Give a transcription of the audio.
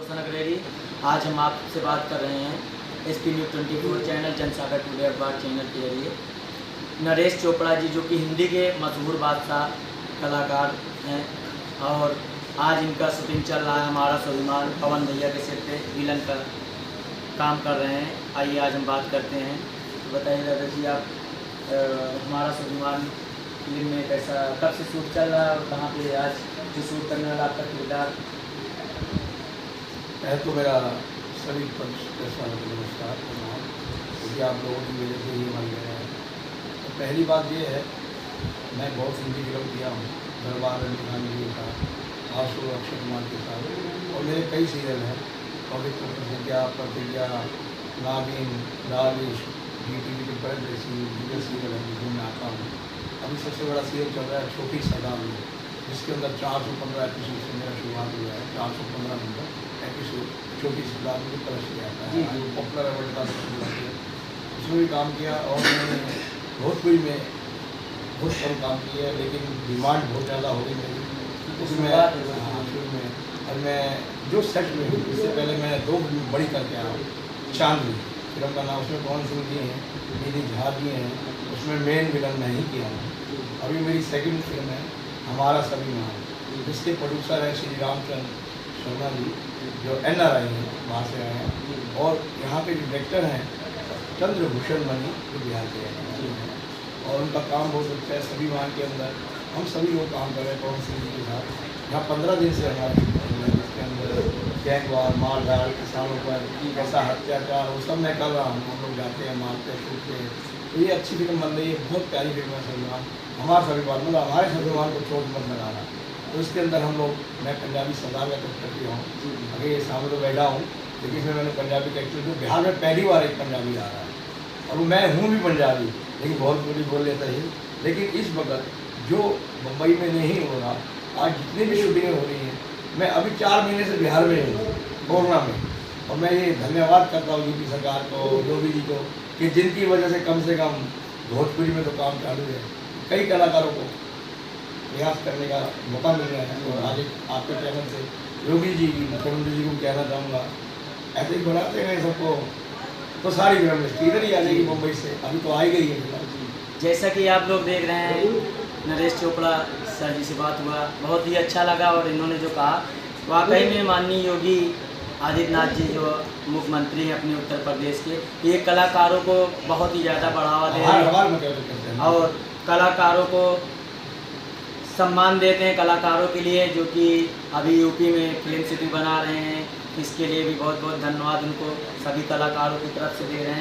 रोशन अग्रेरी। आज हम आपसे बात कर रहे हैं SP न्यूज़ 24 चैनल जनसागर टुडे अखबार चैनल के जरिए। नरेश चोपड़ा जी जो कि हिंदी के मशहूर बादशाह कलाकार हैं और आज इनका शूटिंग चल रहा है हमारा स्वाभिमान पवन भैया के सेट पे विलन का काम कर रहे हैं। आइए आज हम बात करते हैं। तो बताइए दादा जी, आप हमारा स्वाभिमान फिल्म में कैसा कब से शूट चल रहा है और कहाँ पे आज जो शूट करने वाला आपका किरदार? पहले तो मेरा सभी प्रेस वालों को नमस्कार प्रणाम, क्योंकि आप लोगों की वजह से ही बन गए हैं। तो पहली बात ये है, मैं बहुत हिंदी फिल्म किया हूँ, दरबार रंजीखान जी का, आशु अक्षय कुमार के साथ, और मेरे कई सीरियल हैं, पवित्र प्रतिज्ञा, प्रतिज्ञा, नागिन, लालिश, DTV के बड़े सीरियल है जिसमें मैं आता हूँ। अभी सबसे बड़ा सीरियल चल रहा है छोटी सदामी, जिसके अंदर 415 एपिसोड से मेरा शुरुआत हुआ है। 415 नंबर एपिसोड छोटी सदामी को तरस किया आता है, जो पॉपुलर अवार्ड का उसमें भी काम किया। और मैंने भोजपुरी में बहुत कम काम किया है, लेकिन डिमांड बहुत ज़्यादा हो गई मेरी उसमें। शुरू में और मैं जो सेट में हूँ, इससे पहले मैं 2 फिल्म बड़ी करके आया हूँ। चांदनी फिल्म का नाम, उसमें पवन सिंह जी हैं, निधि झा जी हैं, उसमें मेन विलन मैं ही किया हूँ। अभी मेरी सेकंड फिल्म है हमारा स्वाभिमान, जिसके प्रोड्यूसर हैं श्री रामचंद्र शर्मा जी, जो NRI हैं, वहाँ से आए हैं। और यहाँ पे जो डायरेक्टर हैं चंद्रभूषण मणि, जो बिहार के हैं, और उनका काम बहुत अच्छा है। स्वाभिमान के अंदर हम सभी लोग काम कर रहे हैं पवन सिंह जी के साथ। यहाँ 15 दिन से हमारा इसके अंदर गैंगवार, मारधाड़, किसानों पर कैसा अत्याचार, वो सब मैं कर रहा हूँ। हम लोग जाते हैं, मारते हैं, छूटते हैं। तो ये अच्छी फिल्म बन रही है, बहुत प्यारी फिल्म है स्वाभिमान। हमारा स्वाभिमान मतलब हमारे स्वाभिमान को चोट मत लगाना। तो इसके अंदर हम लोग, मैं पंजाबी सरदार का करती हूँ, अभी ये सामने तो बैठा हूँ, लेकिन इसमें मैंने पंजाबी कैरेक्टर जो बिहार में पहली बार एक पंजाबी आ रहा है। और मैं हूँ भी पंजाबी, लेकिन बहुत बोली बोल लेता ही। लेकिन इस वक्त जो मुंबई में नहीं हो रहा, आज जितनी भी शूटिंगें हो रही हैं, मैं अभी 4 महीने से बिहार में हूँ, कोरोना में। और मैं ये धन्यवाद करता हूँ यूपी सरकार को, योगी जी को, कि जिनकी वजह से कम भोजपुरी में तो काम चालू है। कई कलाकारों को प्रयास करने का मौका मिल रहा है। और आज आपके चैनल से योगी जी, मुख्यमंत्री जी को कहना चाहूँगा, ऐसे ही बनाते हैं सबको, तो सारी फिल्म इधर ही आ जाएगी मुंबई से। अभी तो आ ही गई है। जैसा कि आप लोग देख रहे हैं, नरेश चोपड़ा सर जी से बात हुआ, बहुत ही अच्छा लगा। और इन्होंने जो कहा, वाकई में माननीय योगी आदित्यनाथ जी जो मुख्यमंत्री हैं अपने उत्तर प्रदेश के, ये कलाकारों को बहुत ही ज़्यादा बढ़ावा दे रहे हैं और कलाकारों को सम्मान देते हैं। कलाकारों के लिए जो कि अभी यूपी में फिल्म सिटी बना रहे हैं, इसके लिए भी बहुत बहुत धन्यवाद उनको सभी कलाकारों की तरफ से दे रहे हैं।